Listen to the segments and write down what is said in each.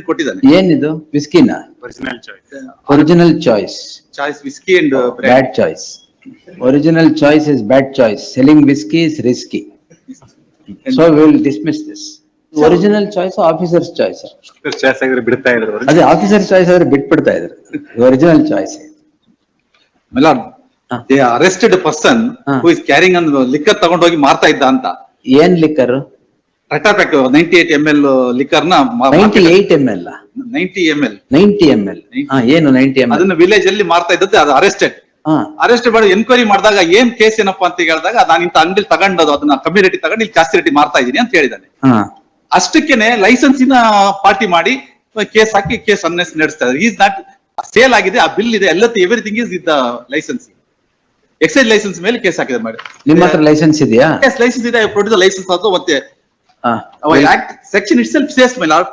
ಕೊಟ್ಟಿದ್ದಾನೆ. ಏನಿದು ವಿಸ್ಕಿನಾ? Original choice. Original choice. Choice whiskey and Bad choice. Original choice is bad choice. Selling whiskey is risky. So we will dismiss this. Original choice, officer's choice. Choice ಆಗಿದ್ರೆ ಬಿಡ್ತಾ ಇದ್ರು. ಅದೇ officer's choice ಆದ್ರೆ ಬಿಟ್ಬಿಡ್ತಾ ಇದ್ರು. Original choice. My lord, they arrested a person who is carrying on liquor ತಗೊಂಡೋಗಿ ಮಾರ್ತಾ ಇದ್ದ ಅಂತ. ಏನ್ ಲಿಕ್ಕರ್? Tetrapack 98 ml liquor ನ 98 ml. 90 ml. 90 ml. ಏನು 90 ml? ಅದನ್ನ ವಿಲೇಜ್ ಅಲ್ಲಿ ಮಾರ್ತಾ ಇದ್ದದ್ದು, ಅದು ಅರೆಸ್ಟೆಡ್. ಅರೆಸ್ಟ್ ಮಾಡಿ ಎನ್ಕ್ವೈರಿ ಮಾಡಿದಾಗ ಏನ್ ಕೇಸ್ ಏನಪ್ಪಾ ಅಂತ ಹೇಳಿದಾಗ, ನಾನು ಇಂತ ಅಂಗಡಿ ತಗೊಂಡದು, ಅದನ್ನ ಕಮ್ಮಿ ರೇಟ್ ತಗೊಂಡು ಇಲ್ಲಿ ಜಾಸ್ತಿ ರೇಟ್ ಮಾರ್ತಾ ಇದೀನಿ ಅಂತ ಹೇಳಿದ್ದಾನೆ. ಅಷ್ಟಕ್ಕೇನೆ ಲೈಸೆನ್ಸಿನ ಪಾರ್ಟಿ ಮಾಡಿ ಕೇಸ್ ಹಾಕಿ ಕೇಸ್ ನಡೆಸ್ತಾ ಇದ್ದಾರೆ. ಈಸ್ ನಾಟ್ ಸೇಲ್ ಆಗಿದೆ, ಆ ಬಿಲ್ ಇದೆ, everything is with license. Excise license ಮೇಲೆ ಕೇಸ್ ಹಾಕಿದೆ ಮಾಡಿ. ನಿಮ್ಮ ಹತ್ರ ಲೈಸೆನ್ಸ್ ಇದೆಯಾ? ಎಸ್, ಲೈಸೆನ್ಸ್ ಇದೆ. ಪ್ರೊಡ್ಯೂಸ್ ಲೈಸೆನ್ಸ್ ಅದು. ಮತ್ತೆ act section itself says my lord,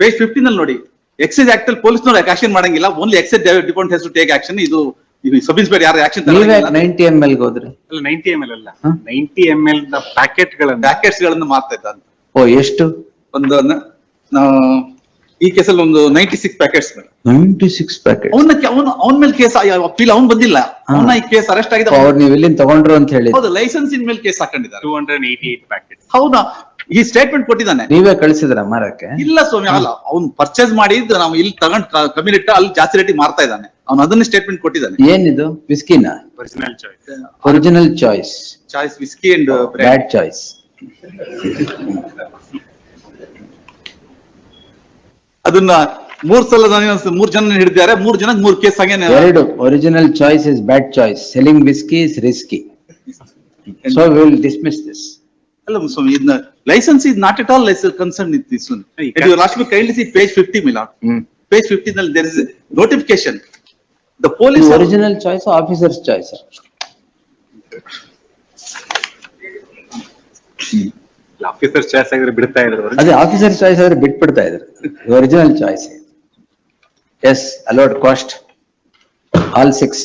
page 15 ಅಲ್ಲಿ ನೋಡಿ, ಎಕ್ಸೈಸ್ ಆಕ್ಟ್ ಅಲ್ಲಿ ಪೊಲೀಸ್ನವರು ಆಕ್ಷನ್ ಮಾಡಂಗಿಲ್ಲ, only excise department has to take action. ಇದು ಸಬ್ ಇನ್ಸ್ಪೆಕ್ಟರ್ ಯಾರು ಆಕ್ಷನ್ 90 ml ಹೋದ್ರೆ? ಅಲ್ಲ, 90 ml ಅಲ್ಲ, 90 ml ನ ಪ್ಯಾಕೆಟ್ಸ್ ಗಳನ್ನ ಮಾರ್ತಾ ಇದ್ದ. ಓ, ಎಷ್ಟು? ಒಂದು ಈ ಕೇಸಲ್ಲಿ ಒಂದು 96 ಪ್ಯಾಕೆಟ್ಸ್. 96 ಪ್ಯಾಕೆಟ್. ಅವನ ಮೇಲೆ ಕೇಸ್ ಅಪೀಲ್ ಅವ್ನು ಬಂದಿಲ್ಲ, ಅವನ ಈ ಕೇಸ್ ಅರೆಸ್ಟ್ ಆಗಿದೆ. ಅವ್ರು ನೀವು ಎಲ್ಲಿಂದ ತಗೊಂಡ್ರು ಅಂತ ಹೇಳಿ? ಹೌದು, ಲೈಸೆನ್ಸ್ ಇನ್ ಮೇಲೆ ಕೇಸ್ ಹಾಕೊಂಡಿದ್ದಾರೆ. 288 ಪ್ಯಾಕೆಟ್. ಹೌದಾ? ಈ ಸ್ಟೇಟ್ಮೆಂಟ್ ಕೊಟ್ಟಿದ್ದಾನೆ. ನೀವೇ ಕಳಿಸಿದ್ರ ಮಾರಕ್ಕೆ? ಇಲ್ಲ ಸ್ವಾಮಿ, ಅಲ್ಲ, ಅವ್ನು ಪರ್ಚೇಸ್ ಮಾಡಿದ್ದು ನಾವು ಇಲ್ಲಿ ತಗೊಂಡ್ ಕಮ್ಮಿ ರೇಟ್ ಅಲ್ಲಿ ಜಾಸ್ತಿ ರೇಟಿಗೆ ಮಾರ್ತಾ ಇದ್ದಾನೆ. ಅವ್ನು ಅದನ್ನ ಸ್ಟೇಟ್ಮೆಂಟ್ ಕೊಟ್ಟಿದ್ದಾನೆ. ಏನಿದು ವಿಸ್ಕಿನಾ? Original choice. Original choice. Choice whiskey and bad choice. ಅದನ್ನ 3 ಸಲ 3 ಜನ ಹಿಡಿದಿದ್ದಾರೆ. 3 ಜನ 3 ಕೇಸ್ ಹಾಗೇನೆ. ಎರಡು. Original choice is bad choice. Selling whiskey is risky. So we will dismiss this. ಅಲ್ಲ ಸ್ವಾಮಿ, ಇದನ್ನ licence is not at all concerned with this one. You last week kindly see page 50 my lord. Page 50 ನಲ್ಲಿ there is a notification. The police original choice or officer's choice? Officer choice ಆಗಿದ್ರೆ ಬಿಡ್ತಾ ಇದ್ರು. ಅದೇ officer choice ಆದ್ರೆ ಬಿಟ್ಬಿಡ್ತಾ ಇದ್ರು. Original choice. Yes, allowed cost all 6.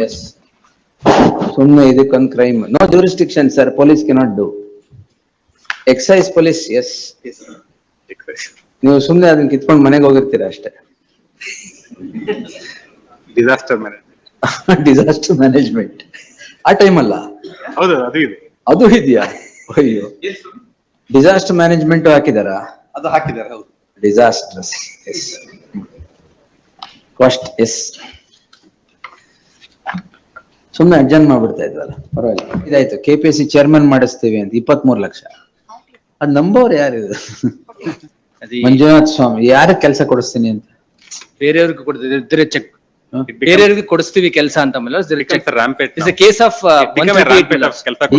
Yes, ಸುಮ್ಮನೆ ಇದಕ್ಕೊಂದು crime. No jurisdiction sir, police cannot do. Excise police, yes. ನೀವು ಸುಮ್ಮನೆ ಅದನ್ನ ಕಿತ್ಕೊಂಡು ಮನೆಗೆ ಹೋಗಿರ್ತೀರಾ ಅಷ್ಟೇ. Disaster management. ಡಿಸಾಸ್ಟರ್ ಮ್ಯಾನೇಜ್ಮೆಂಟ್ ಆ ಟೈಮ್ ಅಲ್ಲ? ಹೌದು, ಅದು ಇದೆ. ಅದು ಇದೆಯಾ? ಅಯ್ಯೋ, ಡಿಸಾಸ್ಟರ್ ಮ್ಯಾನೇಜ್ಮೆಂಟ್ ಹಾಕಿದಾರ? ಅದು ಹಾಕಿದ್ದಾರೆ. ಹೌದು, ಡಿಸಾಸ್ಟರ್ಸ್. Yes, cost. ಎಸ್, ಸುಮ್ಮನೆ ಅಡ್ಜನ್ ಮಾಡ್ಬಿಡ್ತಾ ಇದ್ವಲ್ಲ, ಪರವಾಗಿಲ್ಲ. ಇದಾಯ್ತು, KPSC ಚೇರ್ಮನ್ ಮಾಡಿಸ್ತೀವಿ ಅಂತ 23 ಲಕ್ಷ. ಅದ್ ನಂಬೋರು ಯಾರಿದು? ಮಂಜುನಾಥ್ ಸ್ವಾಮಿ. ಯಾರ ಕೆಲಸ ಕೊಡಿಸ್ತೀನಿ ಅಂತ? ಬೇರೆಯವ್ರಿಗೆ ಕೊಡ್ತಿದ್ರೆ ಚೆಕ್, ಬೇರೆಯವ್ರಿಗೆ ಕೊಡಿಸ್ತೀವಿ ಕೆಲಸ ಅಂತ. ಕೇಸ್ ಆಫ್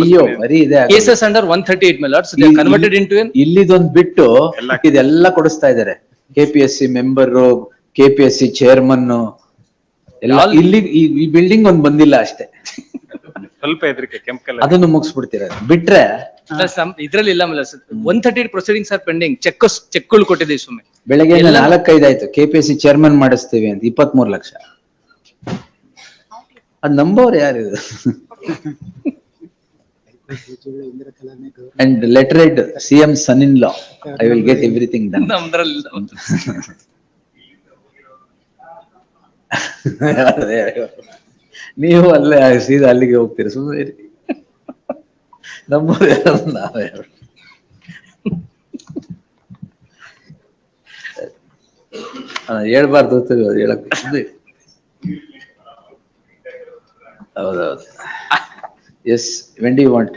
ಅಯ್ಯೋ, ಬರೀ ಇದೆ ಕೇಸಸ್ ಅಂಡರ್ 138 ಮೆಲರ್ಸ್ ಕನ್ವರ್ಟೆಡ್ ಇಂಟು ಇಲ್ಲಿದೊಂದು ಬಿಟ್ಟು ಇದೆಲ್ಲ ಕೊಡಿಸ್ತಾ ಇದಾರೆ. KPSC ಮೆಂಬರು, KPSC ಚೇರ್ಮನ್ ಎಲ್ಲ. ಇಲ್ಲಿ ಈ ಬಿಲ್ಡಿಂಗ್ ಒಂದ್ ಬಂದಿಲ್ಲ ಅಷ್ಟೇ, ಸ್ವಲ್ಪ ಹೆದರಿಕೆ. ಕೆಂಪಲ್ ಅದನ್ನು ಮುಗಿಸ್ಬಿಡ್ತೀರ. ಬಿಟ್ರೆ ಇದ್ರಲ್ಲಿ ಇಲ್ಲ ಮೆಲರ್ಸ್. 138 ಪ್ರೊಸೀಡಿಂಗ್ಸ್ ಆರ್ ಪೆಂಡಿಂಗ್. ಚೆಕ್ಗಳು ಕೊಟ್ಟಿದ್ದೀವಿ ಸುಮ್ಮನೆ. ಬೆಳಗ್ಗೆ 4-5 ಆಯ್ತು, KPSC ಚೇರ್ಮನ್ ಮಾಡಿಸ್ತೀವಿ ಅಂತ 23 ಲಕ್ಷ. ಅದ್ ನಂಬೋರು ಯಾರಿದು? And lettered CM son in law, I will get everything done. ನೀವು ಅಲ್ಲೇ ಸೀದಾ ಅಲ್ಲಿಗೆ ಹೋಗ್ತೀರಿ. ಸುಮ್ಮನೆ ನಂಬೋರು ಯಾರು? ನಾವೇ ಹೇಳ್ಬಾರ್ದು, ಹೇಳಕ್. ಹೌದೌದು. Yes, when do you want?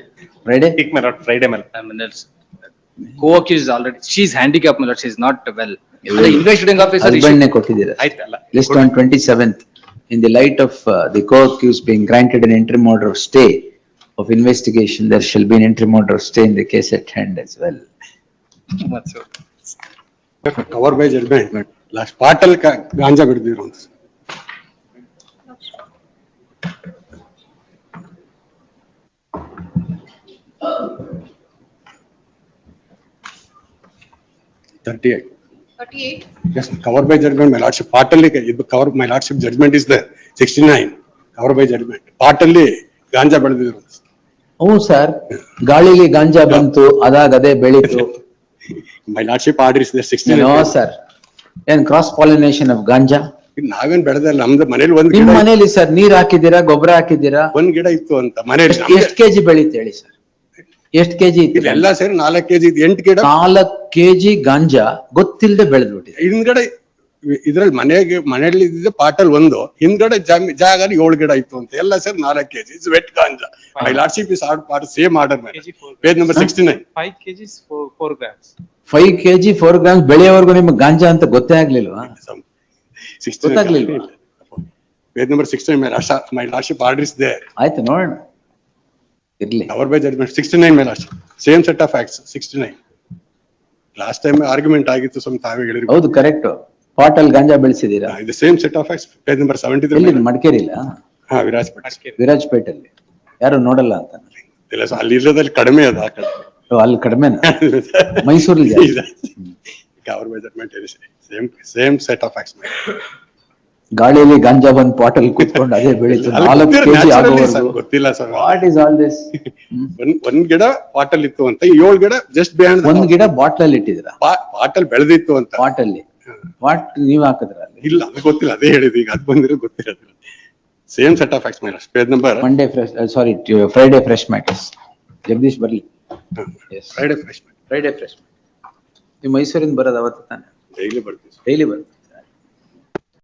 Friday? Friday co-accused is already, she is handicapped, she is not well. The investigating officer husband ne ಕೊಟ್ಟಿದ್ದೀರಾ? ಆಯ್ತಲ್ಲ. List on 27th, in the light of the co-accused being granted an interim order of stay of investigation, there shall be an interim order of stay in the case at hand as well. Cover by judgment. Last Patil ಗಾಂಜಾ ಬಿಡ್ದಿರೋ ಅಂತ. Yes, cover by judgment, my lordship. Partly cover, my lordship, judgment is there. 69 cover by judgment. Partly ಗಾಂಜಾ ಬೆಳೆದಿದ್ರು. ಹ್ಞೂ sir, ಗಾಳಿಲಿ ಗಾಂಜಾ ಬಂತು, ಅದಾಗದೇ ಬೆಳೀತು. My lordship order is there 69. No sir, ಏನ್ cross pollination of ganja? ನಾವೇನ್ ಬೆಳೆದಲ್ಲ, ನಮ್ದು ಮನೇಲಿ ಒಂದ್ ನಿಮ್ ಗಿಡ ಮನೇಲಿ ಸರ್ ನೀರ್ ಹಾಕಿದ್ದೀರಾ, ಗೊಬ್ಬರ ಹಾಕಿದ್ದೀರಾ? ಒಂದ್ ಗಿಡ ಇತ್ತು ಅಂತ ಮನೇಲಿ. ಎಷ್ಟ್ ಕೆಜಿ ಬೆಳೀತು ಹೇಳಿ ಸರ್? ಎಷ್ಟ್ ಕೆಜಿ ಇತ್ತು? ಎಲ್ಲ ಸೇರಿ 4 kg ಇತ್ತು, 8 ಗಿಡ 4 ಕೆಜಿ ಗಾಂಜಾ ಗೊತ್ತಿಲ್ಲದೆ ಬೆಳೆದ್ಬಿಟ್ಟಿದೆ. ಹಿಂದ್ಗಡೆ ಇದ್ರಲ್ಲಿ ಮನೆಯಲ್ಲಿ ಇದ್ದಿದ್ದೆ ಪಾಟಲ್ ಒಂದು, ಹಿಂದ್ಗಡೆ ಜಾಗ 7 ಗಿಡ ಇತ್ತು ಅಂತ, ಎಲ್ಲ ಸೇರಿ 4 kg. It's wet ganja. My lordship is order part same order ಮೇಲೆ page number 69. 5 kgs 4 grams. 5 KG 4 grams ಬೆಳೆಯೋವರೆಗೂ ನಿಮ್ಗೆ ಗಾಂಜಾ ಅಂತ ಗೊತ್ತೇ ಆಗ್ಲಿಲ್ವಾ? ಗೊತ್ತಾಗ್ಲಿಲ್ವಾ? Page number 69 my lordship order is there. ಆಯ್ತು ನೋಡೋಣ, ಇರ್ಲಿ. Covered by judgment 69 my lordship. Same set of facts 69. Last time argument ಆಗಿತ್ತು ಸ್ವಲ್ಪ ತಾವೇ ಹೇಳಿದ್ರು. ಹೌದು ಕರೆಕ್ಟ್. ಪಾಟಲ್ ಗಾಂಜಾ ಬೆಳೆಸಿದೀರಾ? ಇದು same set of facts page number 73. ಎಲ್ಲಿ ಮಡಿಕೇರಿಲ್ಲ? ಹಾ, ವಿರಾಜಪೇಟೆ. ವಿರಾಜಪೇಟೆಲ್ಲಿ ಯಾರು ನೋಡಲ್ಲ ಅಂತ. ಇಲ್ಲ ಸರ್, ಅಲ್ಲಿ ಇರೋದ್ರಲ್ಲಿ ಕಡಿಮೆ ಅದ ಆ ಕಡೆ. ಓ, ಅಲ್ಲಿ ಕಡಿಮೆನಾ? ಮೈಸೂರಲ್ಲಿ ಜಾಸ್ತಿ. Covered by judgment same set of facts. ಗಾಳಿಯಲ್ಲಿ ಗಾಂಜಾ ಬಂದ್ ಪಾಟಲ್ ಕುತ್ಕೊಂಡು ಅದೇ ಬೆಳೀತು 4 ಕೆಜಿ ಆಗೋವರೆಗೂ. ಗೊತ್ತಿಲ್ಲ sir. What is all this? ಒಂದ್ ಗಿಡ ಪಾಟಲ್ ಇತ್ತು ಅಂತ, 7 ಗಿಡ ಜಸ್ಟ್ ಬಿಹೈಂಡ್. ಒಂದ್ ಗಿಡ ಬಾಟ್ಲಲ್ಲಿ ಇಟ್ಟಿದ್ದೀರಾ? ಪಾಟಲ್ ಬೆಳೆದಿತ್ತು ಅಂತ. ಪಾಟಲ್ಲಿ ವಾಟ್ ನೀವ್ ಹಾಕಿದ್ರ ಅಲ್ಲಿ? ಇಲ್ಲ, ಅದು ಗೊತ್ತಿಲ್ಲ, ಅದೇ ಹೇಳಿದ್ದು ಈಗ. ಅದು ಬಂದಿರೋದು ಗೊತ್ತಿರೋದಿಲ್ಲ. Same set of facts minus page number. Monday fresh, sorry Friday fresh matters. Jagadish ಬರ್ಲಿ. Friday fresh. Friday fresh. ನೀವು ಮೈಸೂರಿಂದ ಬರೋದು ಅವತ್ತು ತಾನೆ? ಡೈಲಿ ಬರ್ತೀವಿ. ಡೈಲಿ ಬರುತ್ತೆ.